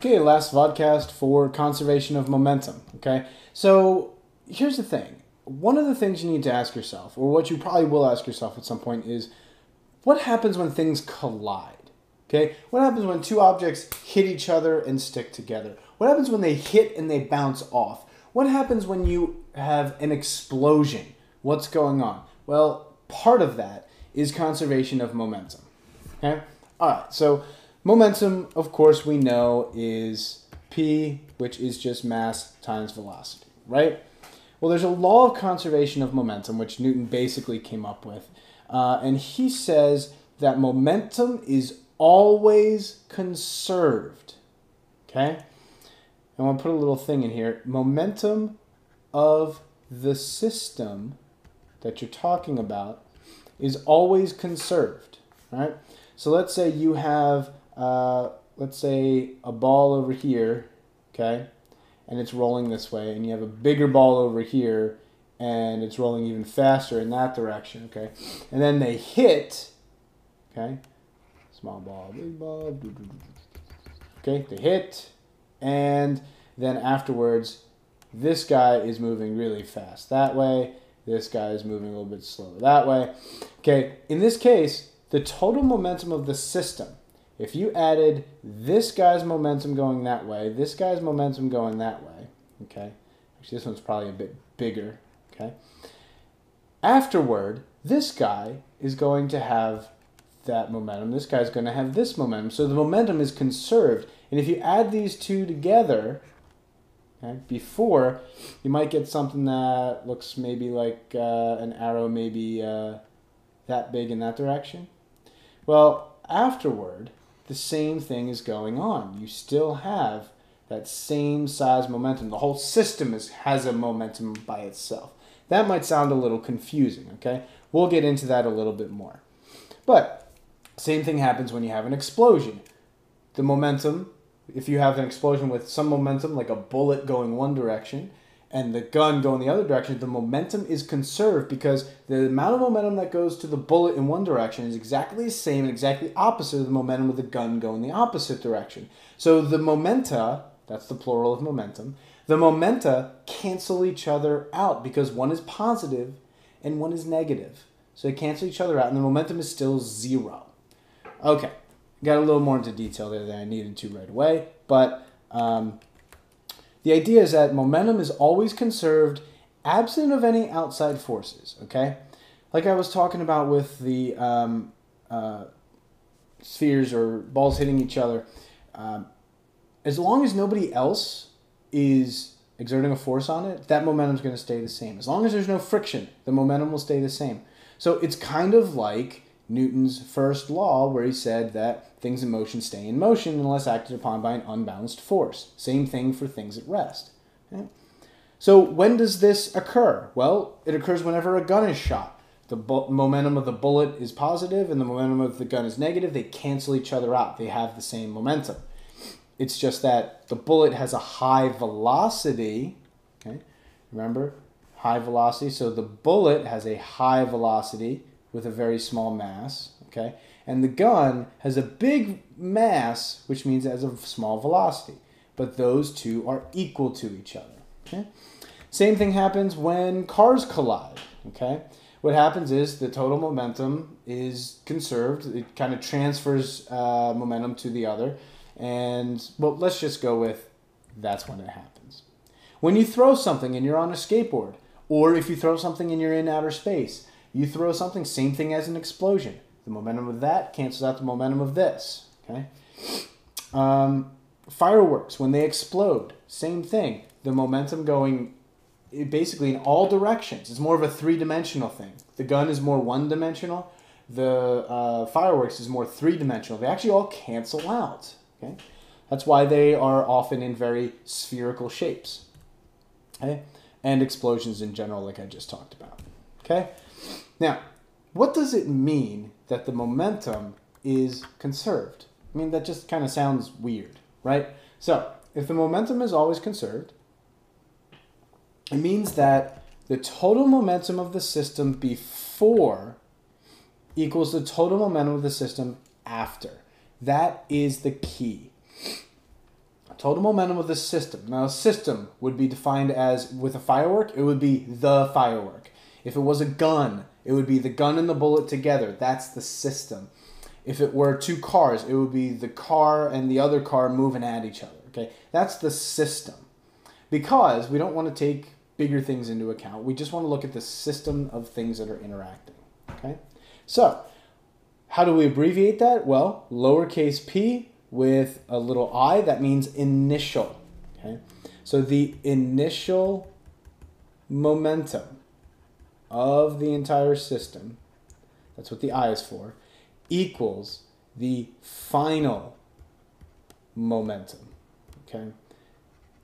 Okay, last vodcast for conservation of momentum. Okay, so here's the thing. One of the things you need to ask yourself, or what you probably will ask yourself at some point, is what happens when things collide? Okay, what happens when two objects hit each other and stick together? What happens when they hit and they bounce off? What happens when you have an explosion? What's going on? Well, part of that is conservation of momentum. Okay, all right, so momentum, of course, we know is P, which is just mass times velocity, right? Well, there's a law of conservation of momentum, which Newton basically came up with. And he says that momentum is always conserved, okay? I want to put a little thing in here. Momentum of the system that you're talking about is always conserved, right? So let's say you have let's say a ball over here, okay, and it's rolling this way, and you have a bigger ball over here, and it's rolling even faster in that direction, okay, and then they hit, okay, small ball, big ball, okay, they hit, and then afterwards, this guy is moving really fast that way, this guy is moving a little bit slower that way, okay, in this case, the total momentum of the system, if you added this guy's momentum going that way, this guy's momentum going that way, okay? Actually, this one's probably a bit bigger, okay? Afterward, this guy is going to have that momentum. This guy's going to have this momentum. So the momentum is conserved. And if you add these two together, okay, before, you might get something that looks maybe like an arrow maybe that big in that direction. Well, afterward, the same thing is going on. You still have that same size momentum. The whole system has a momentum by itself. That might sound a little confusing, okay? We'll get into that a little bit more. But same thing happens when you have an explosion. The momentum, if you have an explosion with some momentum, like a bullet going one direction, and the gun going the other direction, the momentum is conserved because the amount of momentum that goes to the bullet in one direction is exactly the same and exactly opposite of the momentum of the gun going the opposite direction. So the momenta, that's the plural of momentum, the momenta cancel each other out because one is positive and one is negative. So they cancel each other out and the momentum is still zero. Okay, got a little more into detail there than I needed to right away, but the idea is that momentum is always conserved absent of any outside forces, okay? Like I was talking about with the spheres or balls hitting each other, as long as nobody else is exerting a force on it, that momentum is going to stay the same. As long as there's no friction, the momentum will stay the same. So it's kind of like Newton's first law where he said that things in motion stay in motion unless acted upon by an unbalanced force. Same thing for things at rest. Okay? So when does this occur? Well, it occurs whenever a gun is shot. The momentum of the bullet is positive and the momentum of the gun is negative. They cancel each other out. They have the same momentum. It's just that the bullet has a high velocity. Okay? Remember, high velocity. So the bullet has a high velocity with a very small mass, okay? And the gun has a big mass, which means it has a small velocity. But those two are equal to each other, okay? Same thing happens when cars collide, okay? What happens is the total momentum is conserved. It kind of transfers momentum to the other. And, well, let's just go with that's when it happens. When you throw something and you're on a skateboard, or if you throw something and you're in outer space, you throw something, same thing as an explosion. The momentum of that cancels out the momentum of this. Okay. Fireworks, when they explode, same thing. The momentum going basically in all directions. It's more of a three-dimensional thing. The gun is more one-dimensional. The fireworks is more three-dimensional. They actually all cancel out. Okay. That's why they are often in very spherical shapes. Okay. And explosions in general, like I just talked about. Okay. Now, what does it mean that the momentum is conserved? I mean, that just kind of sounds weird, right? So, if the momentum is always conserved, it means that the total momentum of the system before equals the total momentum of the system after. That is the key. total momentum of the system. Now, a system would be defined as, with a firework, it would be the firework. If it was a gun, it would be the gun and the bullet together. That's the system. If it were two cars, it would be the car and the other car moving at each other. Okay, that's the system. Because we don't want to take bigger things into account. We just want to look at the system of things that are interacting. Okay, so how do we abbreviate that? Well, lowercase p with a little I, that means initial. Okay, so the initial momentum of the entire system, that's what the I is for, equals the final momentum. Okay,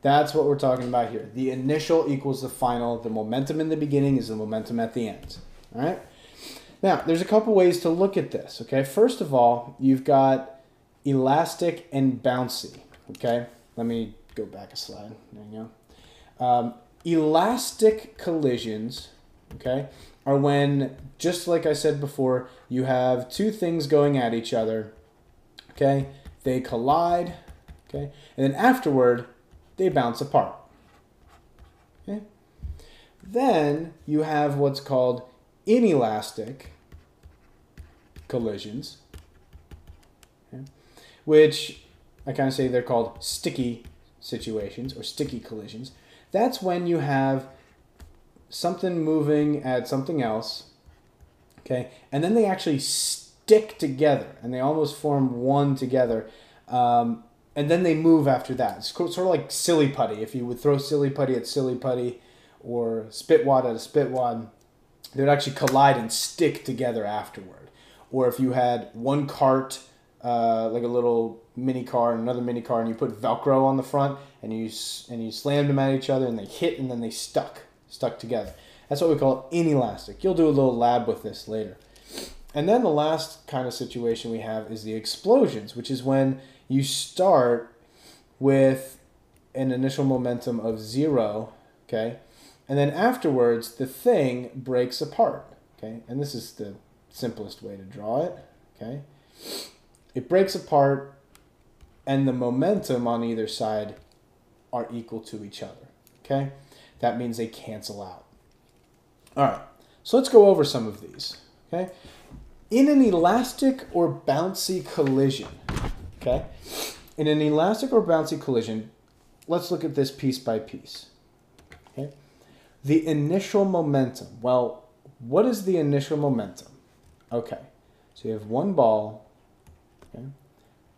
that's what we're talking about here. The initial equals the final. The momentum in the beginning is the momentum at the end. All right. Now, there's a couple ways to look at this. Okay, first of all, you've got elastic and bouncy. Okay, let me go back a slide. There you go. Elastic collisions, okay, are when, just like I said before, you have two things going at each other. Okay, they collide. Okay, and then afterward, they bounce apart. Okay, then you have what's called inelastic collisions, okay, which I kind of say they're called sticky situations or sticky collisions. That's when you have something moving at something else, okay, and then they actually stick together and they almost form one together, and then they move after that. It's sort of like silly putty. If you would throw silly putty at silly putty or spit wad at a spit wad, they would actually collide and stick together afterward. Or if you had one cart, like a little mini car and another mini car, and you put Velcro on the front and you slammed them at each other and they hit and then they stuck together. That's what we call inelastic. You'll do a little lab with this later. And then the last kind of situation we have is the explosions, which is when you start with an initial momentum of 0, okay, and then afterwards the thing breaks apart, okay, and this is the simplest way to draw it, okay. It breaks apart and the momentum on either side are equal to each other, okay. That means they cancel out. All right, so let's go over some of these, okay. In an elastic or bouncy collision, okay, in an elastic or bouncy collision, let's look at this piece by piece, okay. The initial momentum, well, what is the initial momentum? Okay, so you have one ball, okay,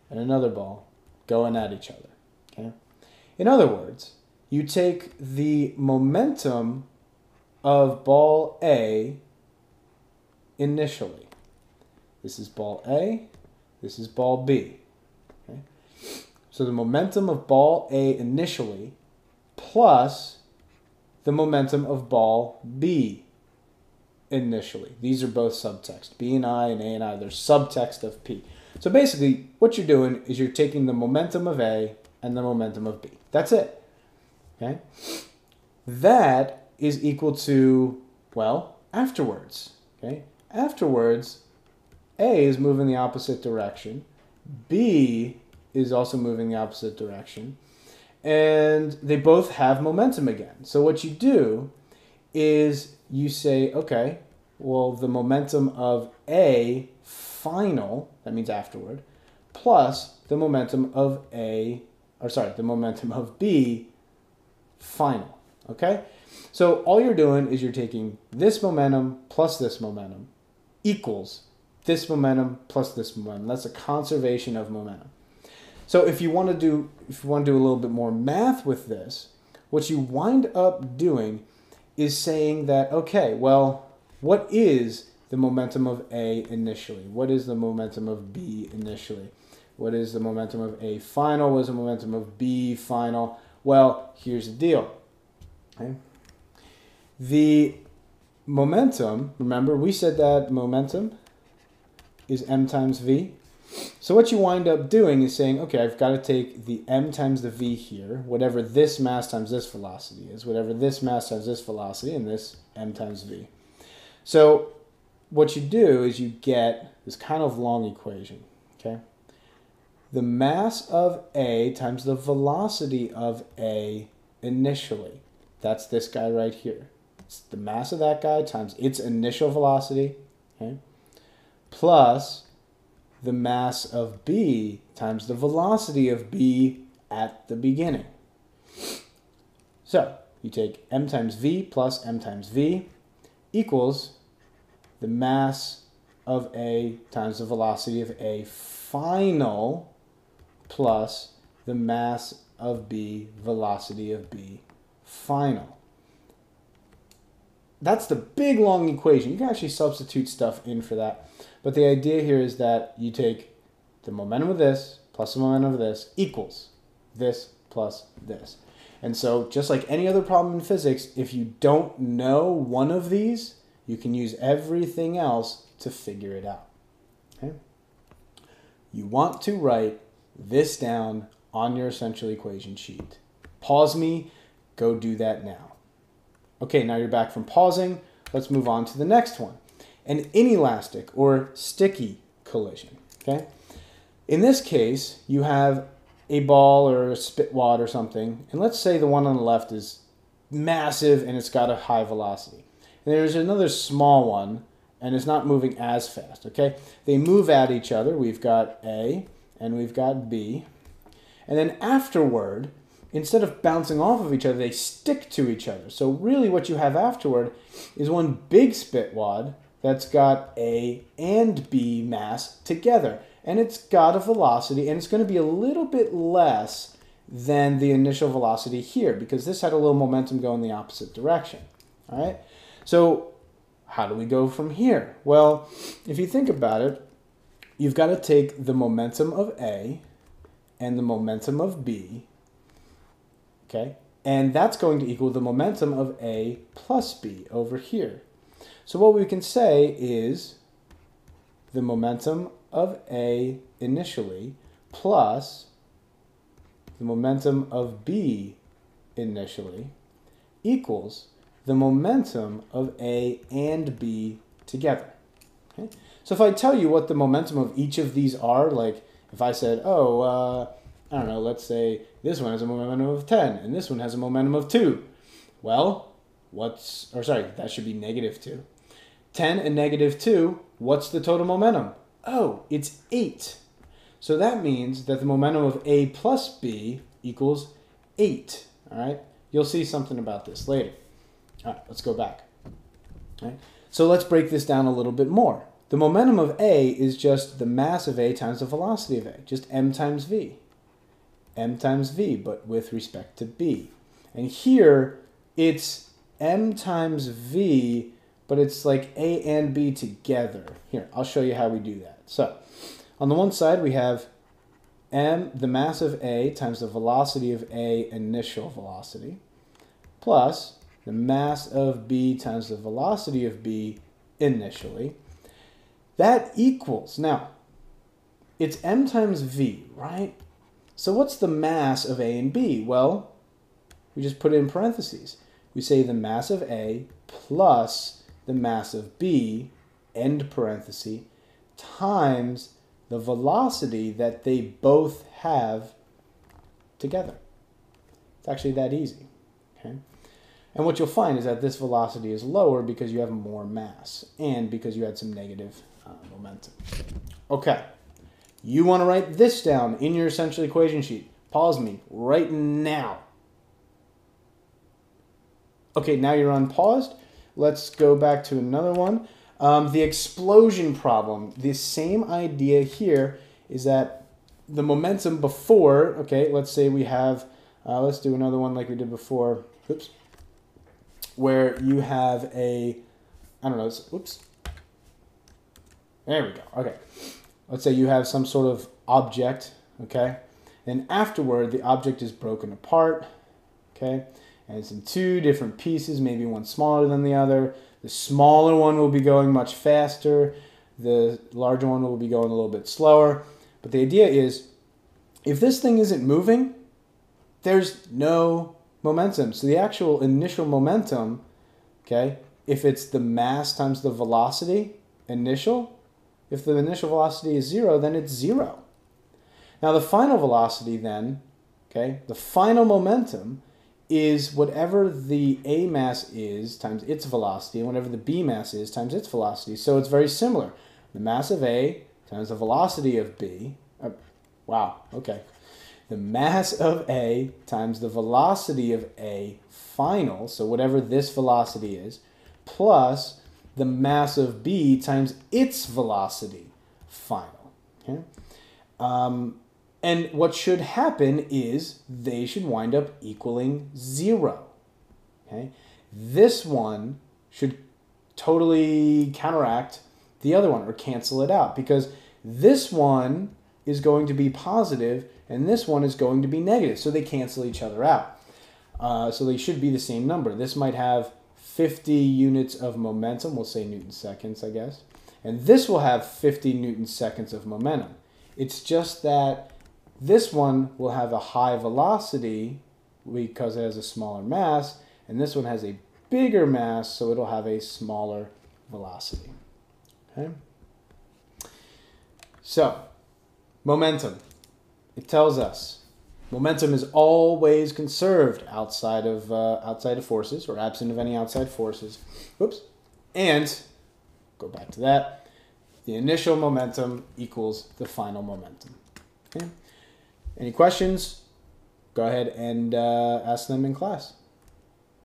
and another ball going at each other, okay. In other words, you take the momentum of ball A initially. This is ball A, this is ball B. Okay? So the momentum of ball A initially plus the momentum of ball B initially. These are both subtext. B and I and A and I, they're subtext of P. So basically what you're doing is you're taking the momentum of A and the momentum of B. That's it. Okay? That is equal to, well, afterwards. Okay? Afterwards, A is moving the opposite direction. B is also moving the opposite direction. And they both have momentum again. So what you do is you say, okay, well, the momentum of A final, that means afterward, plus the momentum of the momentum of B final, okay? So all you're doing is you're taking this momentum plus this momentum equals this momentum plus this momentum. That's a conservation of momentum. So if you want to do a little bit more math with this, what you wind up doing is saying that, okay, well, what is the momentum of A initially? What is the momentum of B initially? What is the momentum of A final? What is the momentum of B final? Well, here's the deal. Okay? The momentum, remember we said that momentum is m times v. So what you wind up doing is saying, okay, I've got to take the m times the v here, whatever this mass times this velocity is, whatever this mass times this velocity, and this m times v. So what you do is you get this kind of long equation, okay? the mass of A times the velocity of A initially. That's this guy right here. It's the mass of that guy times its initial velocity, okay, plus the mass of B times the velocity of B at the beginning. So you take m times v plus m times v equals the mass of A times the velocity of A final plus the mass of B, velocity of B final. That's the big long equation. You can actually substitute stuff in for that. But the idea here is that you take the momentum of this plus the momentum of this equals this plus this. And so just like any other problem in physics, if you don't know one of these, you can use everything else to figure it out. Okay? You want to write this down on your essential equation sheet. Pause me, go do that now. Okay, now you're back from pausing. Let's move on to the next one. An inelastic or sticky collision. Okay? In this case, you have a ball or a spit wad or something, and let's say the one on the left is massive and it's got a high velocity. And there's another small one and it's not moving as fast, okay? They move at each other. We've got A and we've got B. And then afterward, instead of bouncing off of each other, they stick to each other. So really what you have afterward is one big spit wad that's got A and B mass together. And it's got a velocity, and it's going to be a little bit less than the initial velocity here, because this had a little momentum go in the opposite direction. All right? So how do we go from here? Well, if you think about it, you've got to take the momentum of A and the momentum of B, okay? And that's going to equal the momentum of A plus B over here. So what we can say is the momentum of A initially plus the momentum of B initially equals the momentum of A and B together. Okay? So if I tell you what the momentum of each of these are, like if I said, I don't know, let's say this one has a momentum of 10 and this one has a momentum of 2. Well, that should be negative 2. 10 and negative 2, what's the total momentum? Oh, it's 8. So that means that the momentum of A plus B equals 8. All right? You'll see something about this later. All right, let's go back. All right? So let's break this down a little bit more. The momentum of A is just the mass of A times the velocity of A, just m times v. M times v, but with respect to B. And here, it's m times v, but it's like A and B together. Here, I'll show you how we do that. So, on the one side, we have m, the mass of A, times the velocity of A initial velocity, plus the mass of B times the velocity of B initially. That equals, now, it's m times v, right? So what's the mass of A and B? Well, we just put it in parentheses. We say the mass of A plus the mass of B, end parenthesis, times the velocity that they both have together. It's actually that easy. Okay? And what you'll find is that this velocity is lower because you have more mass and because you had some negative momentum. Okay, you want to write this down in your essential equation sheet. Pause me right now. Okay, now you're unpaused. Let's go back to another one. The explosion problem. The same idea here is that the momentum before, okay, let's say we have, let's do another one like we did before, oops, where you have a, I don't know, oops, there we go, okay. Let's say you have some sort of object, okay, and afterward the object is broken apart, okay, and it's in two different pieces, maybe one smaller than the other. The smaller one will be going much faster, the larger one will be going a little bit slower. But the idea is, if this thing isn't moving, there's no momentum. So the actual initial momentum, okay, if it's the mass times the velocity initial, if the initial velocity is 0, then it's 0. Now the final velocity then, okay, the final momentum is whatever the A mass is times its velocity and whatever the B mass is times its velocity. So it's very similar. The mass of A times the velocity of B. Wow, okay. The mass of A times the velocity of A final, so whatever this velocity is, plus the mass of B times its velocity final. Okay? And what should happen is they should wind up equaling 0. Okay? This one should totally counteract the other one or cancel it out because this one is going to be positive and this one is going to be negative. So they cancel each other out. So they should be the same number. This might have 50 units of momentum. We'll say Newton seconds, I guess. And this will have 50 Newton seconds of momentum. It's just that this one will have a high velocity because it has a smaller mass, and this one has a bigger mass, so it'll have a smaller velocity. Okay? So, momentum. It tells us momentum is always conserved outside of forces or absent of any outside forces. Whoops. And, go back to that, the initial momentum equals the final momentum. Okay? Any questions? Go ahead and ask them in class.